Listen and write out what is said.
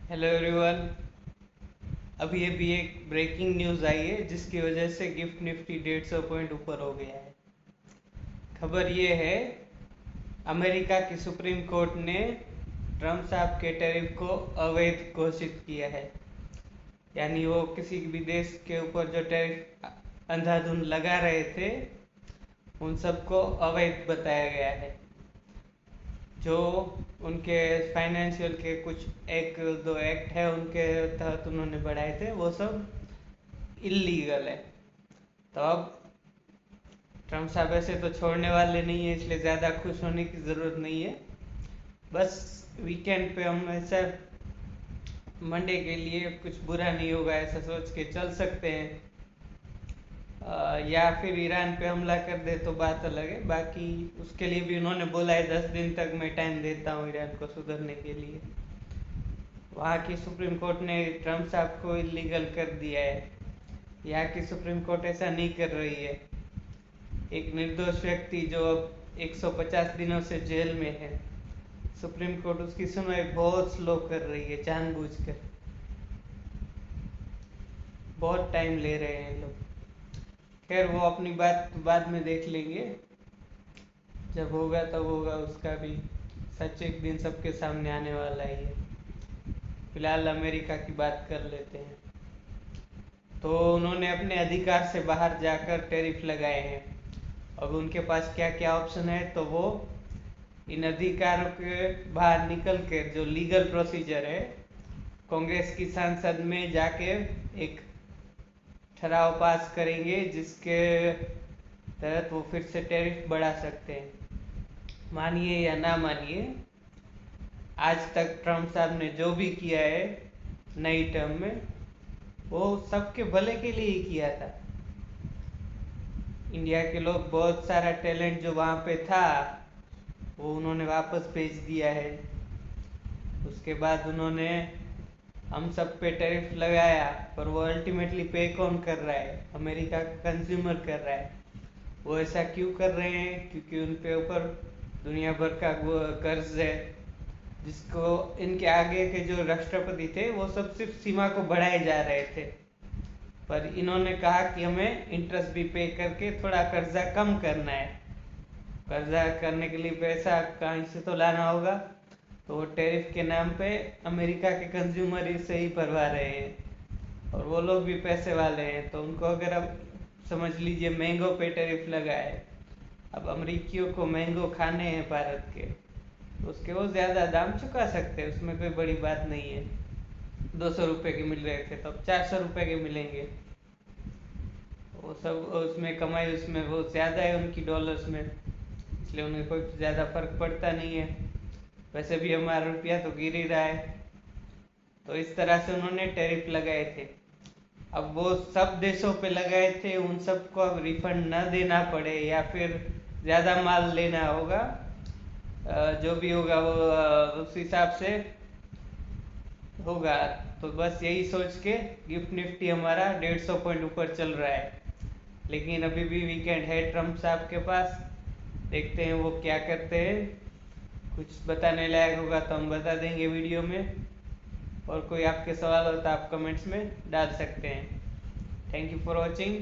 Hello everyone. अभी अभी एक ब्रेकिंग न्यूज़ आई है जिसकी वजह से गिफ्ट निफ्टी 150 पॉइंट ऊपर हो गया है। खबर ये है, अमेरिका की सुप्रीम कोर्ट ने ट्रम्प साहब के टैरिफ को अवैध घोषित किया है। यानी वो किसी भी देश के ऊपर जो टैरिफ अंधाधुंध लगा रहे थे उन सबको अवैध बताया गया है। जो उनके फाइनेंशियल के कुछ एक दो एक्ट है उनके तहत उन्होंने बढ़ाए थे वो सब इलीगल है। तो अब ट्रम्प साहब ऐसे तो छोड़ने वाले नहीं है, इसलिए ज़्यादा खुश होने की ज़रूरत नहीं है। बस वीकेंड पे हम ऐसा मंडे के लिए कुछ बुरा नहीं होगा ऐसा सोच के चल सकते हैं। या फिर ईरान पे हमला कर दे तो बात अलग है। बाकी उसके लिए भी उन्होंने बोला है 10 दिन तक मैं टाइम देता हूँ ईरान को सुधरने के लिए। वहाँ की सुप्रीम कोर्ट ने ट्रम्प साहब को इलीगल कर दिया है। यहाँ की सुप्रीम कोर्ट ऐसा नहीं कर रही है। एक निर्दोष व्यक्ति जो अब 150 दिनों से जेल में है, सुप्रीम कोर्ट उसकी सुनवाई बहुत स्लो कर रही है जानबूझकर। बहुत टाइम ले रहे हैं लोग। खैर वो अपनी बात बाद में देख लेंगे, जब होगा तब होगा। उसका भी सच एक दिन सबके सामने आने वाला ही है। फिलहाल अमेरिका की बात कर लेते हैं। तो उन्होंने अपने अधिकार से बाहर जाकर टैरिफ लगाए हैं। अब उनके पास क्या क्या ऑप्शन है, तो वो इन अधिकारों के बाहर निकल के जो लीगल प्रोसीजर है, कांग्रेस की संसद में जाके एक ठराव पास करेंगे जिसके तहत वो फिर से टैरिफ बढ़ा सकते हैं। मानिए या ना मानिए, आज तक ट्रम्प साहब ने जो भी किया है नई टर्म में वो सबके भले के लिए ही किया था। इंडिया के लोग बहुत सारा टैलेंट जो वहाँ पे था वो उन्होंने वापस भेज दिया है। उसके बाद उन्होंने हम सब पे टैरिफ लगाया, पर वो अल्टीमेटली पे कौन कर रहा है? अमेरिका का कंज्यूमर कर रहा है। वो ऐसा क्यों कर रहे हैं? क्योंकि उन पे ऊपर दुनिया भर का कर्ज है, जिसको इनके आगे के जो राष्ट्रपति थे वो सब सिर्फ सीमा को बढ़ाए जा रहे थे। पर इन्होंने कहा कि हमें इंटरेस्ट भी पे करके थोड़ा कर्जा कम करना है। कर्जा करने के लिए पैसा कहीं से तो लाना होगा, तो वो टैरिफ के नाम पे अमेरिका के कंज्यूमर से ही भरवा रहे हैं। और वो लोग भी पैसे वाले हैं, तो उनको अगर अब समझ लीजिए मैंगो पे टैरिफ लगा है। अब अमरीकियों को मैंगो खाने हैं भारत के, तो उसके वो ज़्यादा दाम चुका सकते हैं, उसमें कोई बड़ी बात नहीं है। 200 रुपये के मिल रहे थे तो अब 400 रुपये के मिलेंगे। वो सब उसमें कमाई उसमें बहुत ज़्यादा है उनकी डॉलर्स में, इसलिए उन्हें कोई ज़्यादा फर्क पड़ता नहीं है। वैसे भी हमारा रुपया तो गिर ही रहा है। तो इस तरह से उन्होंने टैरिफ लगाए थे। अब वो सब देशों पे लगाए थे, उन सबको अब रिफंड न देना पड़े या फिर ज़्यादा माल लेना होगा, जो भी होगा वो उस हिसाब से होगा। तो बस यही सोच के गिफ्ट निफ्टी हमारा 150 पॉइंट ऊपर चल रहा है। लेकिन अभी भी वीकेंड है ट्रम्प साहब के पास, देखते हैं वो क्या करते हैं। कुछ बताने लायक होगा तो हम बता देंगे वीडियो में, और कोई आपके सवाल हो तो आप कमेंट्स में डाल सकते हैं। Thank you for watching.